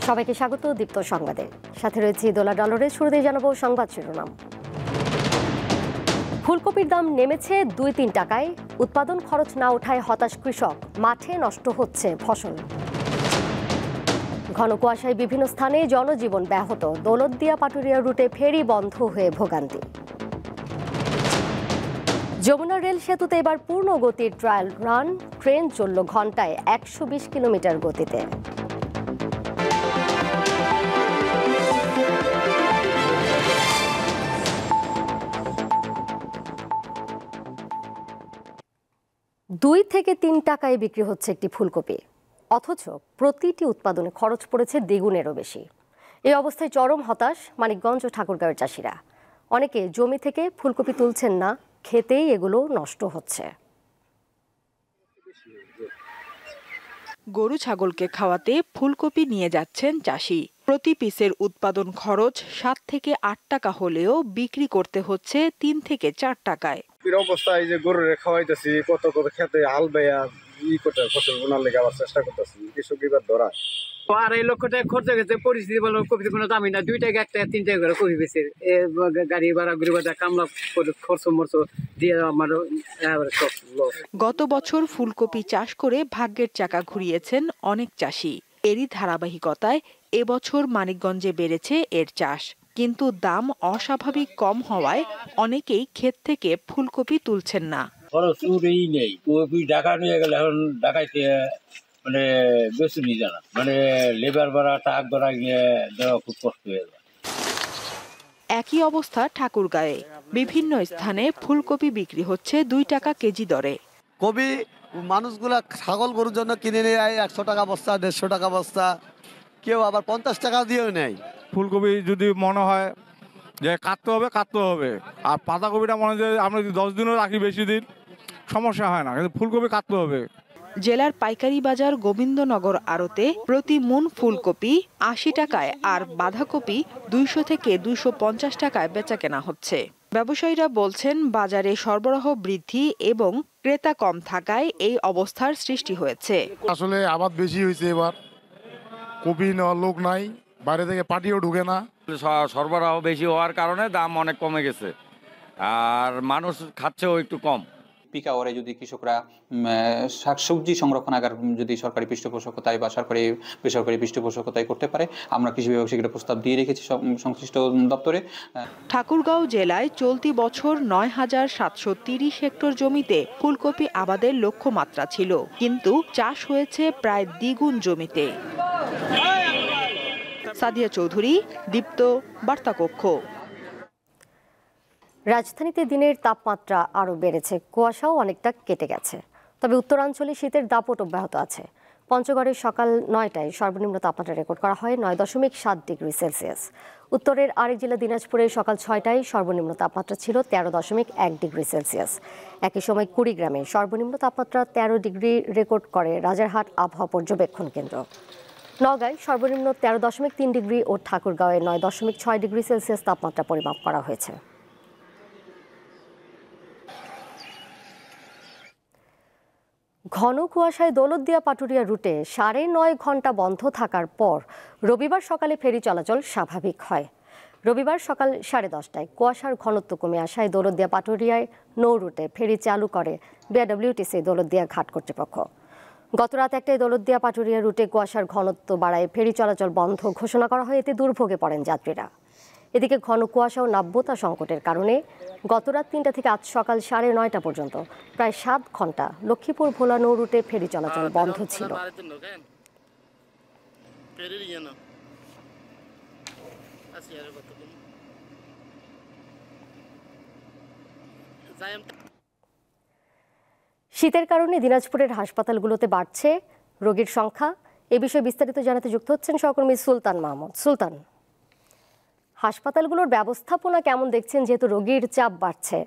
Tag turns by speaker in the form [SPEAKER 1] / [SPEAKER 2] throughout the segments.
[SPEAKER 1] সবাইকে স্বাগত দীপ্ত সংবাদে। সাথে রয়েছে দোলা ডলারের। শুরুতেই জানাবো সংবাদ শিরোনাম। ফুলকপির দাম নেমেছে 2-3 টাকায়। উৎপাদন খরচ না ওঠায় হতাশ কৃষক, মাঠে নষ্ট হচ্ছে ফসল। ঘন কুয়াশায় বিভিন্ন স্থানে জনজীবন ব্যাহত। দৌলতদিয়া পাটুরিয়া রুটে ফেরি বন্ধ হয়ে ভোগান্তি। যমুনা রেল সেতুতে এবার পূর্ণ গতির ট্রায়াল রান। ট্রেন চলল ঘন্টায় 120 কিলোমিটার গতিতে। দুই থেকে 3 টাকায় বিক্রি হচ্ছে একটি ফুলকপি, অথচ প্রতিটি উৎপাদনে খরচ পড়েছে দ্বিগুণেরও বেশি। এই অবস্থায় চরম হতাশ মানিকগঞ্জ ও ঠাকুরগাঁওয়ের চাষিরা। অনেকে জমি থেকে ফুলকপি তুলছেন না, খেতেই এগুলো নষ্ট হচ্ছে।
[SPEAKER 2] গরু ছাগলকে খাওয়াতে ফুলকপি নিয়ে যাচ্ছেন চাষি। প্রতি পিসের উৎপাদন খরচ 7 থেকে 8 টাকা হলেও বিক্রি করতে হচ্ছে 3 থেকে 4 টাকায়।
[SPEAKER 3] অবস্থায় যে গরু খাওয়াইতেছি, কত খেতে হাল বেয়া করতে ফসল বোনার লেগে আবার চেষ্টা করতেছি, কৃষক এবার ধরা।
[SPEAKER 4] 2.5 লক্ষ টাকা খরচ গেছে। পরিস্থিতি বলো, কপির কোনো দামই না। 2 টাকা 1 টাকা 3 টাকা করে কপি বেশি। গাড়ি ভাড়া ঘুরে বাজার কামলা খরচ মরচ দিয়ে আমার
[SPEAKER 2] গত বছর ফুলকপি চাষ করে ভাগ্যের চাকা ঘুরিয়েছেন অনেক চাষি। এরই ধারাবাহিকতায় এবছর মানিকগঞ্জে বেড়েছে এর চাষ, কিন্তু দাম অস্বাভাবিক কম হওয়ায় অনেকেই ক্ষেত থেকে ফুলকপি তুলছেন না।
[SPEAKER 5] খরচ নেই, কপি ঢাকা নিয়ে গেলে এখন ঢাকাইতে বেশি নিয়ে জানা, লেবার ভাড়া টাক ভাড়া গিয়ে দেওয়া খুব কষ্ট হয়ে যায়।
[SPEAKER 2] একই অবস্থা ঠাকুরগাঁয়ে। বিভিন্ন স্থানে ফুলকপি বিক্রি হচ্ছে 2 টাকা কেজি দরে।
[SPEAKER 6] কপি মানুষগুলা ছাগল গরুর জন্য কিনে নিয়ে যায় 100 টাকা বস্তা, 150 টাকা বস্তা, কেউ আবার 50 টাকা দিয়েও নেয়।
[SPEAKER 7] ফুলকপি যদি মনে হয় যে কাটতে হবে, আর পাতাকপিটা মনে হয় আমরা যদি 10 দিনও রাখি, বেশি দিন সমস্যা হয় না, কিন্তু ফুলকপি কাটতে হবে।
[SPEAKER 2] জেলার পাইকারি বাজার গোবিন্দনগর আড়তে প্রতি মন ফুলকপি 80 টাকায় আর বাঁধাকপি 200 থেকে 250 টাকায় বেচাকেনা হচ্ছে। ব্যবসায়ীরা বলছেন, বাজারে সরবরাহ বৃদ্ধি এবং ক্রেতা কম থাকায় এই অবস্থার সৃষ্টি হয়েছে।
[SPEAKER 7] আসলে আবাদ বেশি হয়েছে, এবার কপি নেওয়ার লোক নাই, বাইরে থেকে পাটিও ঢুকে না।
[SPEAKER 8] সরবরাহ বেশি হওয়ার কারণে দাম অনেক কমে গেছে, আর মানুষ খাচ্ছেও একটু কম।
[SPEAKER 9] পিক আওয়ারে যদি কৃষকরা শাকসবজি সংরক্ষণাগার যদি সরকারি পৃষ্ঠপোষকতায় বা সরকারি বেসরকারি পৃষ্ঠপোষকতায় করতে পারে, আমরা কৃষি বিভাগ সেগুলো প্রস্তাব দিয়ে রেখেছি সংশ্লিষ্ট দপ্তরে।
[SPEAKER 2] ঠাকুরগাঁও জেলায় চলতি বছর 9,730 হেক্টর জমিতে ফুলকপি আবাদের লক্ষ্যমাত্রা ছিল, কিন্তু চাষ হয়েছে প্রায় দ্বিগুণ জমিতে। সাদিয়া চৌধুরী, দীপ্ত, বার্তাকক্ষ।
[SPEAKER 1] রাজধানীতে দিনের তাপমাত্রা আরও বেড়েছে, কুয়াশাও অনেকটা কেটে গেছে। তবে উত্তরাঞ্চলে শীতের দাপট অব্যাহত আছে। পঞ্চগড়ের সকাল 9টায় সর্বনিম্ন তাপমাত্রা রেকর্ড করা হয় 9.7 ডিগ্রি সেলসিয়াস। উত্তরের আরেক জেলা দিনাজপুরে সকাল 6টায় সর্বনিম্ন তাপমাত্রা ছিল 13.1 ডিগ্রি সেলসিয়াস। একই সময় কুড়িগ্রামে সর্বনিম্ন তাপমাত্রা 13 ডিগ্রি রেকর্ড করে রাজারহাট আবহাওয়া পর্যবেক্ষণ কেন্দ্র। নওগাঁয় সর্বনিম্ন 13.3 ডিগ্রি ও ঠাকুরগাঁওয়ে 9.6 ডিগ্রি সেলসিয়াস তাপমাত্রা পরিমাপ করা হয়েছে। ঘন কুয়াশায় দৌলতদিয়া পাটুরিয়া রুটে 9.5 ঘন্টা বন্ধ থাকার পর রবিবার সকালে ফেরি চলাচল স্বাভাবিক হয়। রবিবার সকাল 10:30টায় কুয়াশার ঘনত্ব কমে আসায় দৌলতদিয়া পাটুরিয়ায় নৌ রুটে ফেরি চালু করে বিআরডব্লিউটিসি দৌলতদিয়া ঘাট কর্তৃপক্ষ। গতরাত 1টায় দৌলতদিয়া পাটুরিয়া রুটে কুয়াশার ঘনত্ব বাড়ায় ফেরি চলাচল বন্ধ ঘোষণা করা হয়। এতে দুর্ভোগে পড়েন যাত্রীরা। এদিকে ঘন কুয়াশা ও নাব্যতা সংকটের কারণে গতরাত 3টা থেকে আজ সকাল 9:30 পর্যন্ত প্রায় 7 ঘন্টা লক্ষ্মীপুর ভোলা নৌ রুটে ফেরি চলাচল বন্ধ ছিল। শীতের কারণে দিনাজপুরের হাসপাতালগুলোতে বাড়ছে রোগীর সংখ্যা। এ বিষয়ে বিস্তারিত জানাতে যুক্ত হচ্ছেন সহকর্মী সুলতান মাহমুদ। সুলতান, হাসপাতালগুলোর ব্যবস্থাপনা কেমন দেখছেন, যেহেতু রোগীর চাপ বাড়ছে,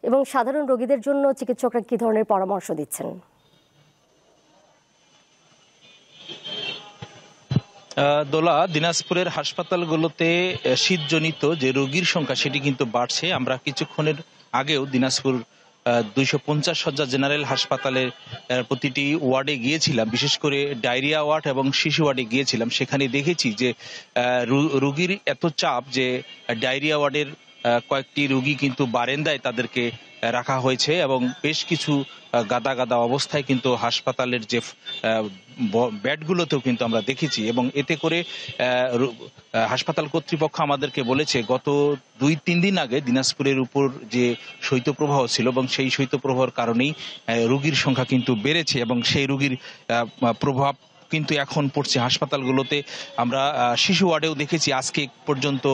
[SPEAKER 1] এবং সাধারণ রোগীদের জন্য চিকিৎসকরা কি ধরনের পরামর্শ দিচ্ছেন?
[SPEAKER 10] দোলা, দিনাজপুরের হাসপাতালগুলোতে শীতজনিত যে রোগীর সংখ্যা সেটি কিন্তু বাড়ছে। আমরা কিছুক্ষণের আগেও দিনাজপুর 250 শয্যা জেনারেল হাসপাতালের প্রতিটি ওয়ার্ডে গিয়েছিলাম, বিশেষ করে ডায়রিয়া ওয়ার্ড এবং শিশু ওয়ার্ডে গিয়েছিলাম। সেখানে দেখেছি যে রোগীর এত চাপ যে ডায়রিয়া ওয়ার্ডের কয়েকটি রোগী কিন্তু বারান্দায় তাদেরকে রাখা হয়েছে এবং বেশ কিছু গাদা গাদা অবস্থায় কিন্তু হাসপাতালের যে বেডগুলোতেও কিন্তু আমরা দেখেছি। এবং এতে করে হাসপাতাল কর্তৃপক্ষ আমাদেরকে বলেছে গত 2-3 দিন আগে দিনাজপুরের উপর যে শৈত্যপ্রবাহ ছিল এবং সেই শৈত্যপ্রবাহের কারণেই রোগীর সংখ্যা কিন্তু বেড়েছে এবং সেই রোগীর প্রভাব কিন্তু এখন পড়ছে হাসপাতালগুলোতে। আমরা শিশু ওয়ার্ডেও দেখেছি আজকে পর্যন্ত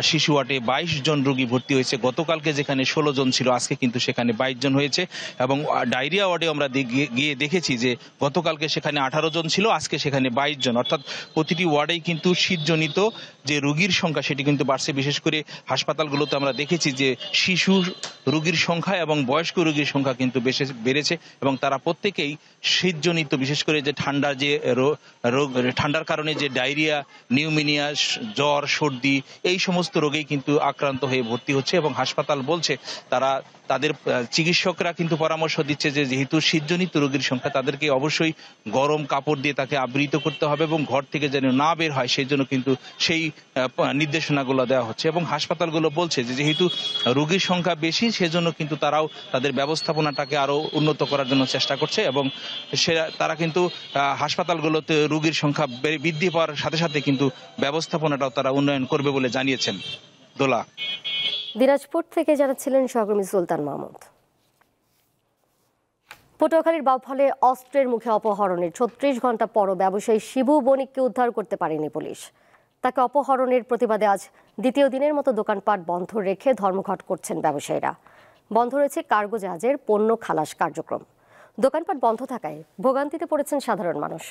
[SPEAKER 10] শিশু ওয়ার্ডে 22 জন রোগী ভর্তি হয়েছে। গতকালকে যেখানে 16 জন ছিল আজকে কিন্তু সেখানে 22 জন হয়েছে। এবং ডায়রিয়া ওয়ার্ডে আমরা গিয়ে দেখেছি যে গতকালকে সেখানে 18 জন ছিল, আজকে সেখানে 22 জন। অর্থাৎ প্রতিটি ওয়ার্ডেই কিন্তু শীতজনিত যে রোগীর সংখ্যা সেটি কিন্তু বাড়ছে। বিশেষ করে হাসপাতালগুলোতে আমরা দেখেছি যে শিশু রোগীর সংখ্যা এবং বয়স্ক রোগীর সংখ্যা কিন্তু বেড়েছে এবং তারা প্রত্যেকেই শীতজনিত, বিশেষ করে যে ঠান্ডার যে রোগ, ঠান্ডার কারণে যে ডায়রিয়া, নিউমোনিয়া, জ্বর, সর্দি এই সমস্ত রোগেই কিন্তু আক্রান্ত হয়ে ভর্তি হচ্ছে। এবং হাসপাতাল বলছে তাদের চিকিৎসকরা কিন্তু পরামর্শ দিচ্ছে যে যেহেতু শীতজনিত রোগীর সংখ্যা, তাদেরকে অবশ্যই গরম কাপড় দিয়ে তাকে আবৃত করতে হবে এবং ঘর থেকে যেন না বের হয় সেই জন্য কিন্তু সেই নির্দেশনাগুলো দেওয়া হচ্ছে। এবং হাসপাতালগুলো বলছে যে যেহেতু রোগীর সংখ্যা বেশি সেজন্য কিন্তু তারাও তাদের ব্যবস্থাপনাটাকে আরো উন্নত করার জন্য চেষ্টা করছে এবং তারা কিন্তু হাসপাতালগুলোতে রোগীর সংখ্যা বৃদ্ধি পাওয়ার সাথে সাথে কিন্তু ব্যবস্থাপনাটাও তারা উন্নয়ন করবে বলে জানিয়েছেন। দোলা,
[SPEAKER 1] দিনাজপুর থেকে জানাচ্ছিলেন সহকর্মী সুলতান মাহমুদ। পটুয়াখালীর বাউফলে অস্ত্রের মুখে অপহরণের 36 ঘন্টা পরও ব্যবসায়ী শিবু বণিককে উদ্ধার করতে পারেনি পুলিশ। তাকে অপহরণের প্রতিবাদে আজ দ্বিতীয় দিনের মতো দোকানপাট বন্ধ রেখে ধর্মঘট করছেন ব্যবসায়ীরা। বন্ধ রয়েছে কার্গো জাহাজের পণ্য খালাস কার্যক্রম। দোকানপাট বন্ধ থাকায় ভোগান্তিতে পড়েছেন সাধারণ মানুষ।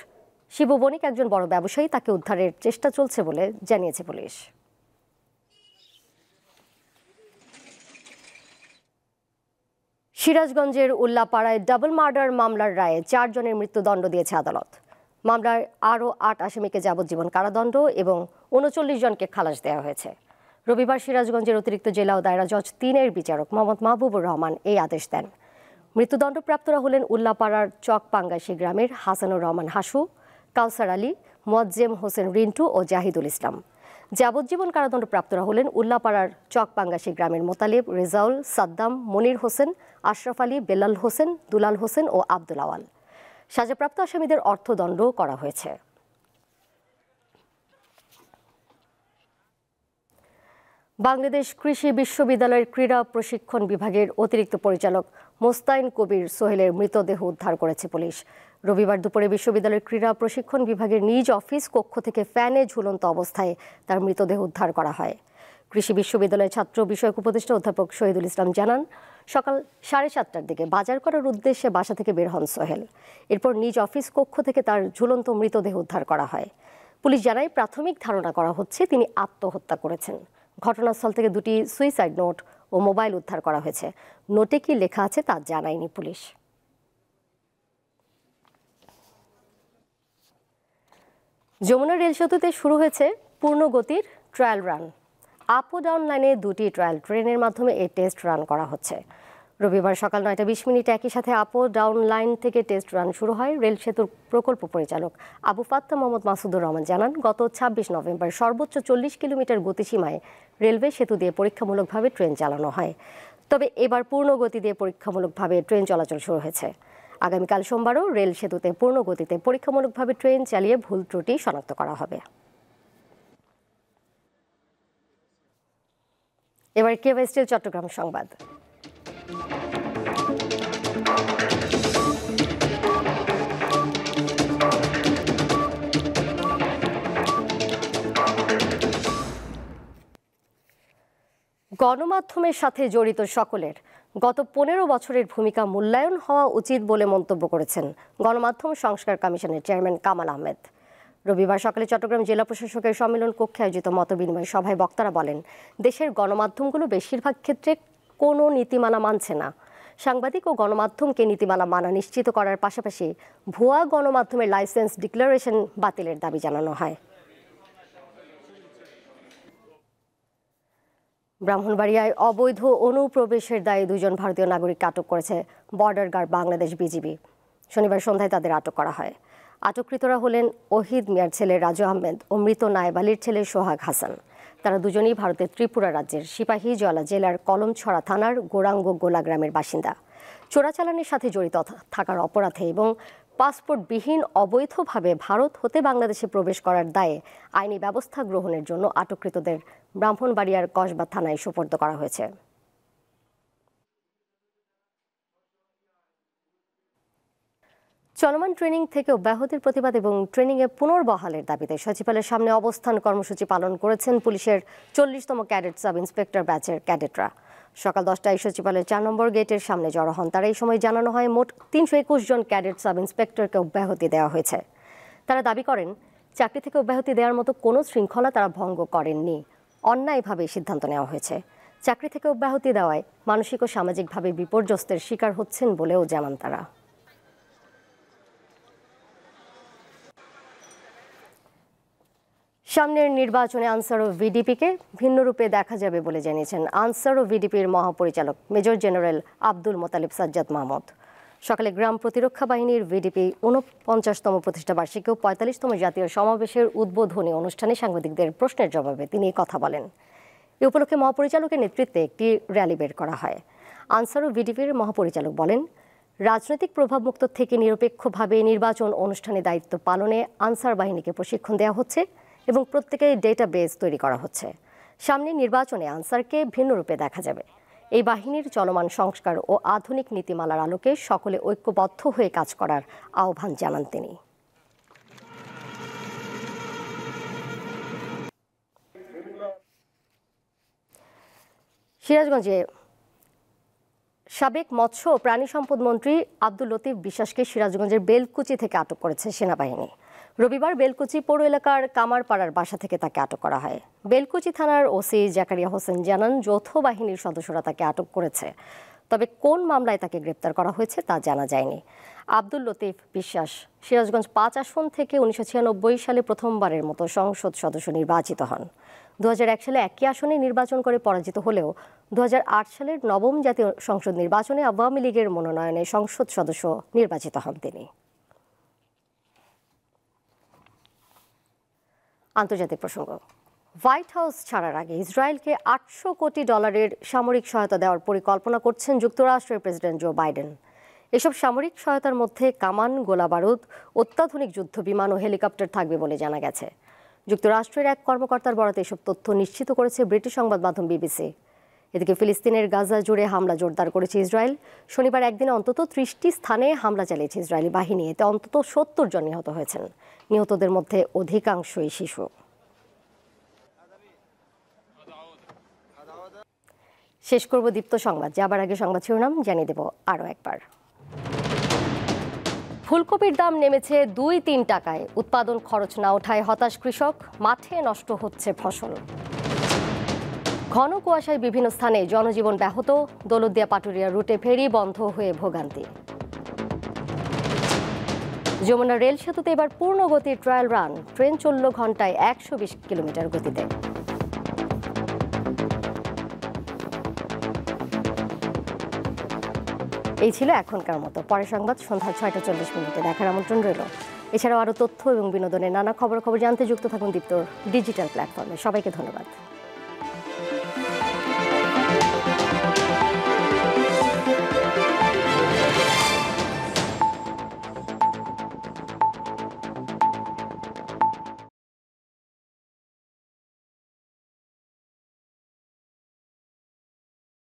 [SPEAKER 1] শিবু বণিক একজন বড় ব্যবসায়ী, তাকে উদ্ধারের চেষ্টা চলছে বলে জানিয়েছে পুলিশ। সিরাজগঞ্জের উল্লাপাড়ায় ডাবল মার্ডার মামলার রায়ে 4 জনের মৃত্যুদণ্ড দিয়েছে আদালত। মামলায় আরও 8 আসামিকে যাবজ্জীবন কারাদণ্ড এবং 39 জনকে খালাস দেওয়া হয়েছে। রবিবার সিরাজগঞ্জের অতিরিক্ত জেলা ও দায়রা জজ 3-এর বিচারক মোহাম্মদ মাহবুবুর রহমান এই আদেশ দেন। মৃত্যুদণ্ডপ্রাপ্তরা হলেন উল্লাপাড়ার চকপাঙ্গাশী গ্রামের হাসানুর রহমান হাসু, কাউসার আলী, মোয়াজ্জেম হোসেন রিন্টু ও জাহিদুল ইসলাম। যাবজ্জীবন কারাদণ্ডপ্রাপ্তরা হলেন উল্লাপাড়ার চকপাঙ্গাশী গ্রামের মোতালেব, রেজাউল, সাদ্দাম, মনির হোসেন, আশরাফ আলী, বেলাল হোসেন, দুলাল হোসেন ও আব্দুল আওয়াল। সাজাপ্রাপ্ত আসামিদের অর্থদণ্ডও করা হয়েছে। বাংলাদেশ কৃষি বিশ্ববিদ্যালয়ের ক্রীড়া প্রশিক্ষণ বিভাগের অতিরিক্ত পরিচালক মোস্তাইন কবির সোহেলের মৃতদেহ উদ্ধার করেছে পুলিশ। রবিবার দুপুরে বিশ্ববিদ্যালয়ের ক্রীড়া প্রশিক্ষণ বিভাগের নিজ অফিস কক্ষ থেকে ফ্যানে ঝুলন্ত অবস্থায় তার মৃতদেহ উদ্ধার করা হয়। কৃষি বিশ্ববিদ্যালয়ের ছাত্র বিষয়ক উপদেষ্টা অধ্যাপক শহীদুল ইসলাম জানান, সকাল 7:30টার দিকে বাজার করার উদ্দেশ্যে বাসা থেকে বের হন সোহেল। এরপর নিজ অফিস কক্ষ থেকে তার ঝুলন্ত মৃতদেহ উদ্ধার করা হয়। পুলিশ জানায়, প্রাথমিক ধারণা করা হচ্ছে তিনি আত্মহত্যা করেছেন। ঘটনাস্থল থেকে 2টি সুইসাইড নোট ও মোবাইল উদ্ধার করা হয়েছে। নোটে কি লেখা আছে তা জানায়নি পুলিশ। যমুনা রেল সেতুতে শুরু হয়েছে পূর্ণগতির ট্রায়াল রান। আপ ও ডাউন লাইনে 2টি ট্রায়াল ট্রেনের মাধ্যমে এই টেস্ট রান করা হচ্ছে। রবিবার সকাল 9:20 একই সাথে আপ ও ডাউন লাইন থেকে টেস্ট রান শুরু হয়। রেল সেতুর প্রকল্প পরিচালক আবু ফাত্তা মোহাম্মদ মাসুদুর রহমান জানান, গত 26 নভেম্বর সর্বোচ্চ 40 কিলোমিটার গতিসীমায় রেলওয়ে সেতু দিয়ে পরীক্ষামূলকভাবে ট্রেন চালানো হয়। তবে এবার পূর্ণ গতি দিয়ে পরীক্ষামূলকভাবে ট্রেন চলাচল শুরু হয়েছে। আগামীকাল সোমবারও রেল সেতুতে পূর্ণ গতিতে পরীক্ষামূলকভাবে ট্রেন চালিয়ে ভুল ত্রুটি শনাক্ত করা হবে। এবার কেভা স্টিল চট্টগ্রাম সংবাদ। গণমাধ্যমের সাথে জড়িত সকলের গত 15 বছরের ভূমিকা মূল্যায়ন হওয়া উচিত বলে মন্তব্য করেছেন গণমাধ্যম সংস্কার কমিশনের চেয়ারম্যান কামাল আহমেদ। রবিবার সকালে চট্টগ্রাম জেলা প্রশাসকের সম্মেলন কক্ষে আয়োজিত মতবিনিময় সভায় বক্তারা বলেন, দেশের গণমাধ্যমগুলো বেশিরভাগ ক্ষেত্রে কোনো নীতিমালা মানছে না। সাংবাদিক ও গণমাধ্যমকে নীতিমালা মানা নিশ্চিত করার পাশাপাশি ভুয়া গণমাধ্যমের লাইসেন্স ডিক্লারেশন বাতিলের দাবি জানানো হয়। ব্রাহ্মণবাড়িয়ায় অবৈধ অনুপ্রবেশের দায়ে 2 জন ভারতীয় নাগরিককে আটক করেছে বর্ডার গার্ড বাংলাদেশ বিজিবি। শনিবার সন্ধ্যায় তাদের আটক করা হয়। আটককৃতরা হলেন ওহিদ মিয়ার ছেলে রাজু আহমেদ ও মৃত নায়েব আলীর ছেলে সোহাগ হাসান। তারা দুজনেই ভারতের ত্রিপুরা রাজ্যের সিপাহীজলা জেলার কলমছড়া থানার গোরাঙ্গ গোলা গ্রামের বাসিন্দা। চোরাচালানের সাথে জড়িত থাকার অপরাধে এবং পাসপোর্টবিহীন অবৈধভাবে ভারত হতে বাংলাদেশে প্রবেশ করার দায়ে আইনি ব্যবস্থা গ্রহণের জন্য আটককৃতদের ব্রাহ্মণবাড়িয়ার কসবা থানায় সোপর্দ করা হয়েছে। চলমান ট্রেনিং থেকে অব্যাহতির প্রতিবাদ এবং ট্রেনিংয়ে পুনর্বহালের দাবিতে সচিবালয়ের সামনে অবস্থান কর্মসূচি পালন করেছেন পুলিশের 40তম ক্যাডেট সাব ইন্সপেক্টর ব্যাচের ক্যাডেটরা। সকাল 10টায় সচিবালয়ের 4 নম্বর গেটের সামনে জড়ো হন তারা। এই সময় জানানো হয় মোট 321 জন ক্যাডেট সাব ইন্সপেক্টরকে অব্যাহতি দেওয়া হয়েছে। তারা দাবি করেন চাকরি থেকে অব্যাহতি দেওয়ার মতো কোনো শৃঙ্খলা তারা ভঙ্গ করেননি, অন্যায়ভাবে সিদ্ধান্ত নেওয়া হয়েছে। চাকরি থেকে অব্যাহতি দেওয়ায় মানসিক ও সামাজিকভাবে বিপর্যস্তের শিকার হচ্ছেন বলেও জানান তারা। সামনের নির্বাচনে আনসার ও ভিডিপিকে ভিন্ন রূপে দেখা যাবে বলে জানিয়েছেন আনসার ও ভিডিপির মহাপরিচালক মেজর জেনারেল আব্দুল মোতালিব সাজ্জাদ মাহমুদ। সকালে গ্রাম প্রতিরক্ষা বাহিনীর ভিডিপি 49তম প্রতিষ্ঠা বার্ষিকী ও 45তম জাতীয় সমাবেশের উদ্বোধনী অনুষ্ঠানে সাংবাদিকদের প্রশ্নের জবাবে তিনি কথা বলেন। এ উপলক্ষে মহাপরিচালকের নেতৃত্বে একটি র্যালি বের করা হয়। আনসার ও ভিডিপির মহাপরিচালক বলেন, রাজনৈতিক প্রভাবমুক্ত থেকে নিরপেক্ষভাবে নির্বাচন অনুষ্ঠানে দায়িত্ব পালনে আনসার বাহিনীকে প্রশিক্ষণ দেওয়া হচ্ছে এবং প্রত্যেকের ডেটাবেস তৈরি করা হচ্ছে। সামনে নির্বাচনে আনসারকে ভিন্ন রূপে দেখা যাবে। এই বাহিনীর চলমান সংস্কার ও আধুনিক নীতিমালার আলোকে সকলে ঐক্যবদ্ধ হয়ে কাজ করার আহ্বান জানান তিনি। সিরাজগঞ্জে সাবেক মৎস্য ও প্রাণী সম্পদ মন্ত্রী আব্দুল লতিফ বিশ্বাসকে সিরাজগঞ্জের বেলকুচি থেকে আটক করেছে সেনাবাহিনী। রবিবার বেলকুচি পৌর এলাকার কামারপাড়ার বাসা থেকে তাকে আটক করা হয়। বেলকুচি থানার ওসি জাকারিয়া হোসেন জানান, যৌথ বাহিনীর সদস্যরা তাকে আটক করেছে, তবে কোন মামলায় তাকে গ্রেপ্তার করা হয়েছে তা জানা যায়নি। আব্দুল লতিফ বিশ্বাস সিরাজগঞ্জ 5 আসন থেকে 1996 সালে প্রথমবারের মতো সংসদ সদস্য নির্বাচিত হন। 2001 সালে একই আসনে নির্বাচন করে পরাজিত হলেও 2008 সালের 9ম জাতীয় সংসদ নির্বাচনে আওয়ামী লীগের মনোনয়নে সংসদ সদস্য নির্বাচিত হন তিনি। আন্তর্জাতিক প্রসঙ্গ। হোয়াইট হাউস ছাড়ার আগে ইসরায়েলকে $800 কোটি সামরিক সহায়তা দেওয়ার পরিকল্পনা করছেন যুক্তরাষ্ট্রের প্রেসিডেন্ট জো বাইডেন। এসব সামরিক সহায়তার মধ্যে কামান, গোলাবারুদ, অত্যাধুনিক যুদ্ধ বিমান ও হেলিকপ্টার থাকবে বলে জানা গেছে। যুক্তরাষ্ট্রের এক কর্মকর্তার বরাতে এসব তথ্য নিশ্চিত করেছে ব্রিটিশ সংবাদ মাধ্যম বিবিসি। এদিকে ফিলিস্তিনের গাজা জুড়ে হামলা জোরদার করেছে ইসরায়েল। শনিবার একদিনে অন্তত 30টি স্থানে হামলা চালিয়েছে ইসরায়েলি বাহিনী। এতে অন্তত 70 জন নিহত হয়েছেন। নিহতদের মধ্যে অধিকাংশই শিশু। শেষ করব দীপ্ত সংবাদ, যাবার আগে সংবাদ শিরোনাম জানিয়ে দেব আরও একবার। ফুলকপির দাম নেমেছে 2-3 টাকায়। উৎপাদন খরচ না ওঠায় হতাশ কৃষক, মাঠে নষ্ট হচ্ছে ফসল। ঘন কুয়াশায় বিভিন্ন স্থানে জনজীবন ব্যাহত, দৌলতদিয়া পাটুরিয়া রুটে ফেরি বন্ধ হয়ে ভোগান্তি। যমুনা রেল সেতুতে এবার পূর্ণ গতির ট্রায়াল রান, ট্রেন চলল ঘন্টায় 120 কিলোমিটার গতিতে। এই ছিল এখনকার মতো। পরের সংবাদ সন্ধ্যা 6:40 দেখার আমন্ত্রণ রইল। এছাড়াও আরও তথ্য এবং বিনোদনের নানা খবর জানতে যুক্ত থাকুন দীপ্তর ডিজিটাল প্ল্যাটফর্মে। সবাইকে ধন্যবাদ।